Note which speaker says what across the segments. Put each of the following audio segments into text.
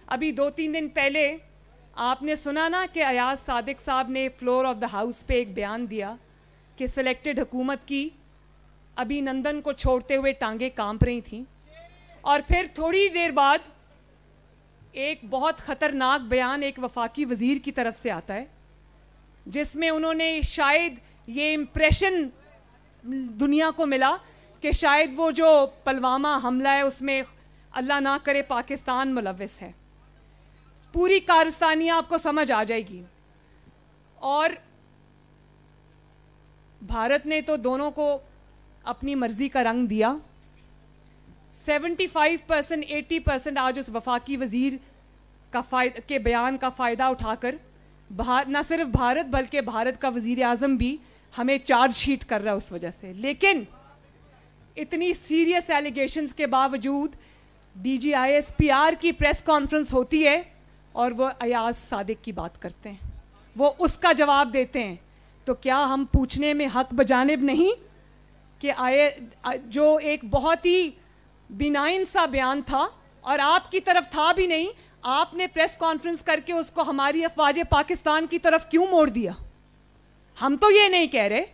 Speaker 1: अभी 2-3 दिन पहले आपने सुना ना कि अयाज सादिक साहब ने फ्लोर ऑफ द हाउस पे एक बयान दिया कि सिलेक्टेड हुकूमत की अभिनंदन को छोड़ते हुए टांगे कांप रही थीं, और फिर थोड़ी देर बाद एक बहुत ख़तरनाक बयान एक वफाकी वज़ीर की तरफ से आता है जिसमें उन्होंने शायद ये इम्प्रेशन दुनिया को मिला कि शायद वो जो पुलवामा हमला है उसमें अल्लाह ना करे पाकिस्तान मुलव्विस है। पूरी कारस्तानी आपको समझ आ जाएगी। और भारत ने तो दोनों को अपनी मर्जी का रंग दिया। 75% 80% आज उस वफाकी वजीर के बयान का फ़ायदा उठाकर न सिर्फ भारत बल्कि भारत का वजीर आज़म भी हमें चार्जशीट कर रहा है उस वजह से। लेकिन इतनी सीरियस एलिगेशंस के बावजूद DGISPR की प्रेस कॉन्फ्रेंस होती है और वो अयाज सादिक की बात करते हैं, वो उसका जवाब देते हैं। तो क्या हम पूछने में हक बजानिब नहीं कि जो एक बहुत ही बिनाइन सा बयान था और आपकी तरफ था भी नहीं, आपने प्रेस कॉन्फ्रेंस करके उसको हमारी अफवाज पाकिस्तान की तरफ क्यों मोड़ दिया? हम तो ये नहीं कह रहे,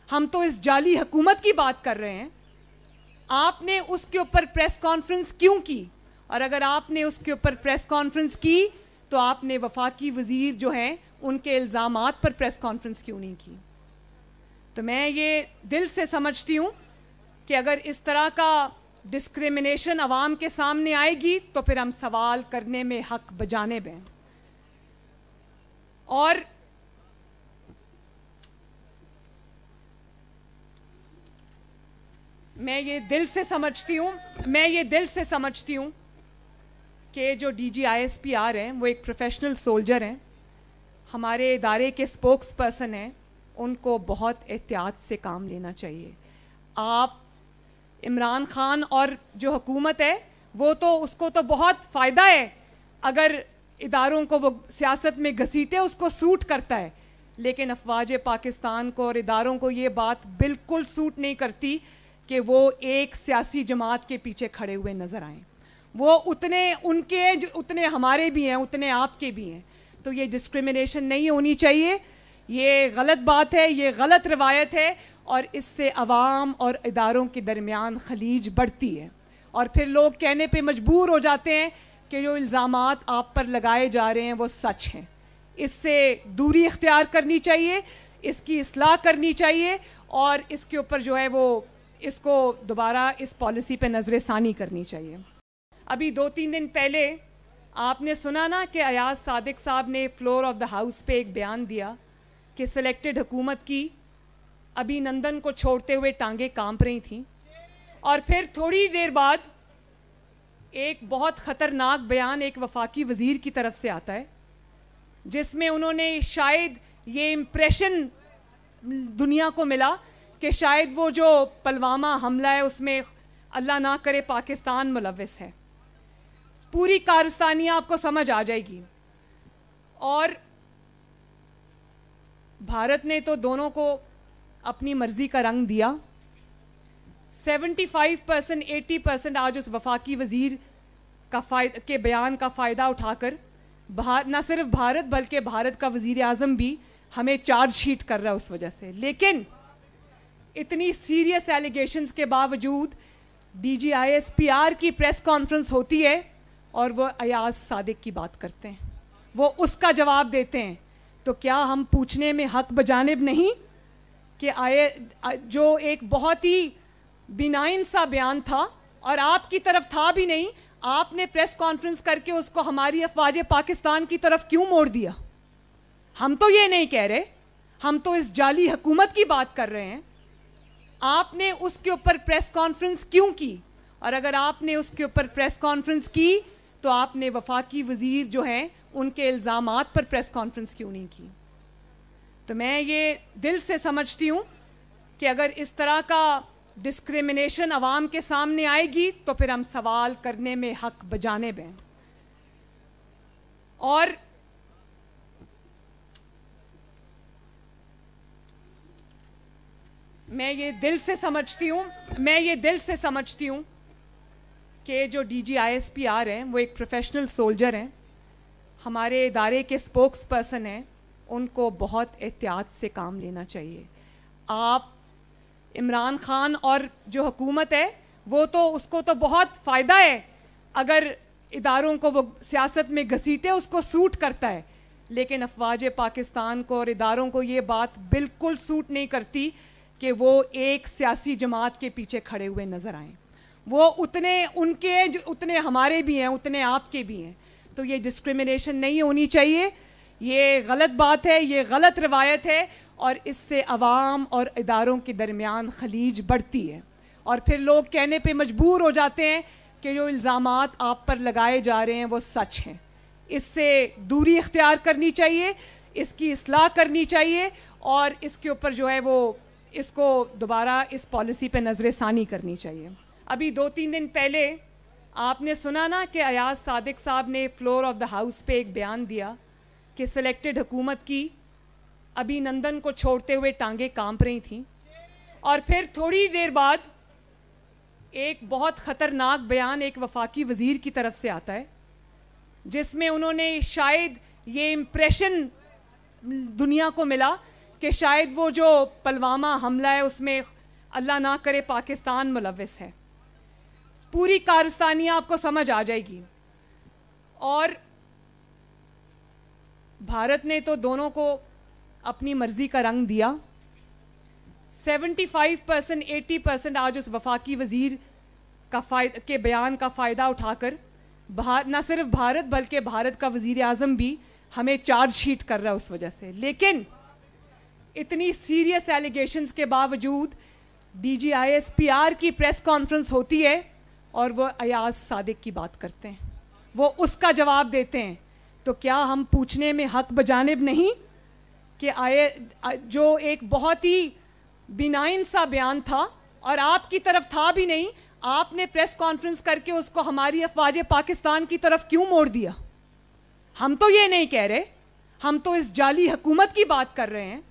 Speaker 1: हम तो इस जाली हुकूमत की बात कर रहे हैं। आपने उसके ऊपर प्रेस कॉन्फ्रेंस क्यों की? और अगर आपने उसके ऊपर प्रेस कॉन्फ्रेंस की तो आपने वफाकी वजीर जो हैं उनके इल्ज़ामात पर प्रेस कॉन्फ्रेंस क्यों नहीं की? तो मैं ये दिल से समझती हूँ कि अगर इस तरह का डिस्क्रिमिनेशन अवाम के सामने आएगी तो फिर हम सवाल करने में हक बजानिब हैं। और मैं ये दिल से समझती हूँ कि जो DGISPR हैं वो एक प्रोफेशनल सोल्जर हैं, हमारे इदारे के स्पोक्स पर्सन हैं, उनको बहुत एहतियात से काम लेना चाहिए। आप इमरान खान और जो हुकूमत है वो तो उसको तो बहुत फ़ायदा है अगर इदारों को वो सियासत में घसीटे, उसको सूट करता है। लेकिन अफवाज पाकिस्तान को और इदारों को ये बात बिल्कुल सूट नहीं करती कि वो एक सियासी जमात के पीछे खड़े हुए नज़र आएँ। वो उतने हमारे भी हैं, उतने आपके भी हैं। तो ये डिस्क्रिमिनेशन नहीं होनी चाहिए, ये गलत बात है, ये गलत रवायत है और इससे अवाम और इदारों के दरमियान खलीज बढ़ती है और फिर लोग कहने पे मजबूर हो जाते हैं कि जो इल्ज़ामात आप पर लगाए जा रहे हैं वो सच हैं। इससे दूरी इख्तियार करनी चाहिए, इसकी इस्लाह करनी चाहिए और इसके ऊपर जो है वो इसको दोबारा इस पॉलिसी पे नज़र-ए-सानी करनी चाहिए। अभी 2-3 दिन पहले आपने सुना ना कि अयाज सादिक साहब ने फ्लोर ऑफ द हाउस पे एक बयान दिया कि सिलेक्टेड हुकूमत की अभिनंदन को छोड़ते हुए टांगे कांप रही थीं, और फिर थोड़ी देर बाद एक बहुत ख़तरनाक बयान एक वफाकी वज़ीर की तरफ से आता है जिसमें उन्होंने शायद ये इम्प्रेशन दुनिया को मिला कि शायद वो जो पुलवामा हमला है उसमें अल्लाह ना करे पाकिस्तान मुलव्विस है। पूरी कारस्तानी आपको समझ आ जाएगी। और भारत ने तो दोनों को अपनी मर्जी का रंग दिया। 75% 80% आज उस वफाकी वजीर के बयान का फ़ायदा उठाकर न सिर्फ भारत बल्कि भारत का वजीर आज़म भी हमें चार्जशीट कर रहा है उस वजह से। लेकिन इतनी सीरियस एलिगेशंस के बावजूद DGISPR की प्रेस कॉन्फ्रेंस होती है और वो अयाज सादिक की बात करते हैं, वो उसका जवाब देते हैं। तो क्या हम पूछने में हक बजानिब नहीं कि जो एक बहुत ही बिनाइन सा बयान था और आपकी तरफ था भी नहीं, आपने प्रेस कॉन्फ्रेंस करके उसको हमारी अफवाज पाकिस्तान की तरफ क्यों मोड़ दिया? हम तो ये नहीं कह रहे, हम तो इस जाली हुकूमत की बात कर रहे हैं। आपने उसके ऊपर प्रेस कॉन्फ्रेंस क्यों की? और अगर आपने उसके ऊपर प्रेस कॉन्फ्रेंस की तो आपने वफाकी वजीर जो हैं उनके इल्ज़ामात पर प्रेस कॉन्फ्रेंस क्यों नहीं की? तो मैं ये दिल से समझती हूँ कि अगर इस तरह का डिस्क्रिमिनेशन अवाम के सामने आएगी तो फिर हम सवाल करने में हक बजानिब हैं। और मैं ये दिल से समझती हूँ कि जो DGISPR हैं वो एक प्रोफेशनल सोल्जर हैं, हमारे इदारे के स्पोक्स पर्सन हैं, उनको बहुत एहतियात से काम लेना चाहिए। आप इमरान खान और जो हुकूमत है वो तो उसको तो बहुत फ़ायदा है अगर इदारों को वो सियासत में घसीटे, उसको सूट करता है, लेकिन अफवाज पाकिस्तान को और इदारों को ये बात बिल्कुल सूट नहीं करती कि वो एक सियासी जमात के पीछे खड़े हुए नज़र आएँ। वो उतने उनके उतने हमारे भी हैं, उतने आपके भी हैं। तो ये डिस्क्रिमिनेशन नहीं होनी चाहिए, ये गलत बात है, ये गलत रवायत है और इससे अवाम और इदारों के दरमियान खलीज बढ़ती है और फिर लोग कहने पे मजबूर हो जाते हैं कि जो इल्ज़ामात आप पर लगाए जा रहे हैं वो सच हैं। इससे दूरी इख्तियार करनी चाहिए, इसकी इस्लाह करनी चाहिए और इसके ऊपर जो है वो इसको दोबारा इस पॉलिसी पे नज़र-ए-सानी करनी चाहिए। अभी 2-3 दिन पहले आपने सुना ना कि अयाज सादिक साहब ने फ्लोर ऑफ द हाउस पे एक बयान दिया कि सिलेक्टेड हुकूमत की अभिनंदन को छोड़ते हुए टांगे कांप रही थीं और फिर थोड़ी देर बाद एक बहुत ख़तरनाक बयान एक वफाकी वज़ीर की तरफ से आता है जिसमें उन्होंने शायद ये इम्प्रेशन दुनिया को मिला कि शायद वो जो पुलवामा हमला है उसमें अल्लाह ना करे पाकिस्तान मुलव्विस है। पूरी कारस्तानी आपको समझ आ जाएगी। और भारत ने तो दोनों को अपनी मर्जी का रंग दिया। 75% 80% आज उस वफाकी वजीर के बयान का फ़ायदा उठाकर न सिर्फ भारत बल्कि भारत का वजीर आज़म भी हमें चार्जशीट कर रहा है उस वजह से। लेकिन इतनी सीरियस एलिगेशंस के बावजूद DGISPR की प्रेस कॉन्फ्रेंस होती है और वो अयाज सादिक की बात करते हैं, वो उसका जवाब देते हैं। तो क्या हम पूछने में हक बजानिब नहीं कि जो एक बहुत ही बिनाइन सा बयान था और आपकी तरफ था भी नहीं, आपने प्रेस कॉन्फ्रेंस करके उसको हमारी अफवाज पाकिस्तान की तरफ क्यों मोड़ दिया? हम तो ये नहीं कह रहे, हम तो इस जाली हुकूमत की बात कर रहे हैं।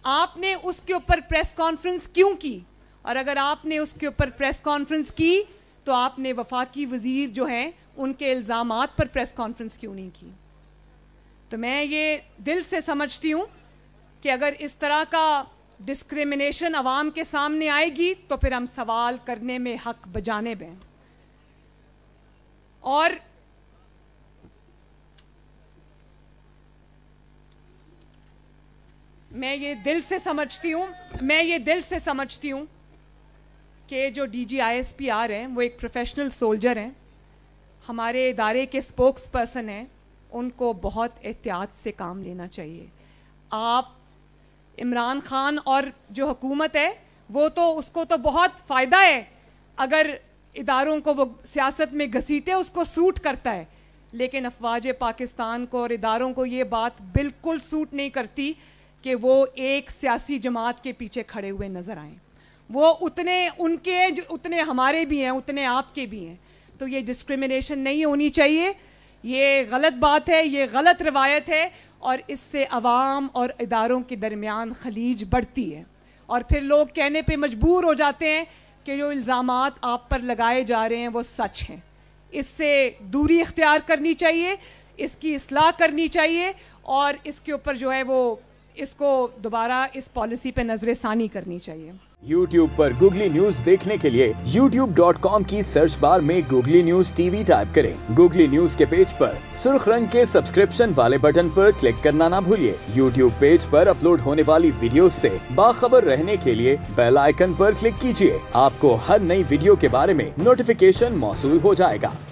Speaker 1: आपने उसके ऊपर प्रेस कॉन्फ्रेंस क्यों की? और अगर आपने उसके ऊपर प्रेस कॉन्फ्रेंस की तो आपने वफाकी वजीर जो हैं उनके इल्ज़ामात पर प्रेस कॉन्फ्रेंस क्यों नहीं की? तो मैं ये दिल से समझती हूँ कि अगर इस तरह का डिस्क्रिमिनेशन अवाम के सामने आएगी तो फिर हम सवाल करने में हक बजानिब हैं। और मैं ये दिल से समझती हूँ कि जो DGISPR हैं वो एक प्रोफेशनल सोल्जर हैं, हमारे इदारे के स्पोक्स पर्सन हैं, उनको बहुत एहतियात से काम लेना चाहिए। आप इमरान खान और जो हुकूमत है वो तो उसको तो बहुत फ़ायदा है अगर इदारों को वो सियासत में घसीटे, उसको सूट करता है, लेकिन अफवाज पाकिस्तान को और इदारों को ये बात बिल्कुल सूट नहीं करती कि वो एक सियासी जमात के पीछे खड़े हुए नज़र आएँ। वो उतने हमारे भी हैं, उतने आपके भी हैं। तो ये डिस्क्रिमिनेशन नहीं होनी चाहिए, ये गलत बात है, ये गलत रवायत है और इससे अवाम और इदारों के दरमियान खलीज बढ़ती है और फिर लोग कहने पे मजबूर हो जाते हैं कि जो इल्ज़ामात आप पर लगाए जा रहे हैं वो सच हैं। इससे दूरी इख्तियार करनी चाहिए, इसकी इस्लाह करनी चाहिए और इसके ऊपर जो है वो इसको दोबारा इस पॉलिसी पे नज़र-ए-सानी करनी चाहिए।
Speaker 2: YouTube पर गूगली न्यूज देखने के लिए youtube.com की सर्च बार में गूगली न्यूज TV टाइप करें। गूगली न्यूज के पेज पर सुर्ख रंग के सब्सक्रिप्शन वाले बटन पर क्लिक करना ना भूलिए। YouTube पेज पर अपलोड होने वाली वीडियोस से बाखबर रहने के लिए बेल आइकन पर क्लिक कीजिए। आपको हर नई वीडियो के बारे में नोटिफिकेशन मौसूल हो जाएगा।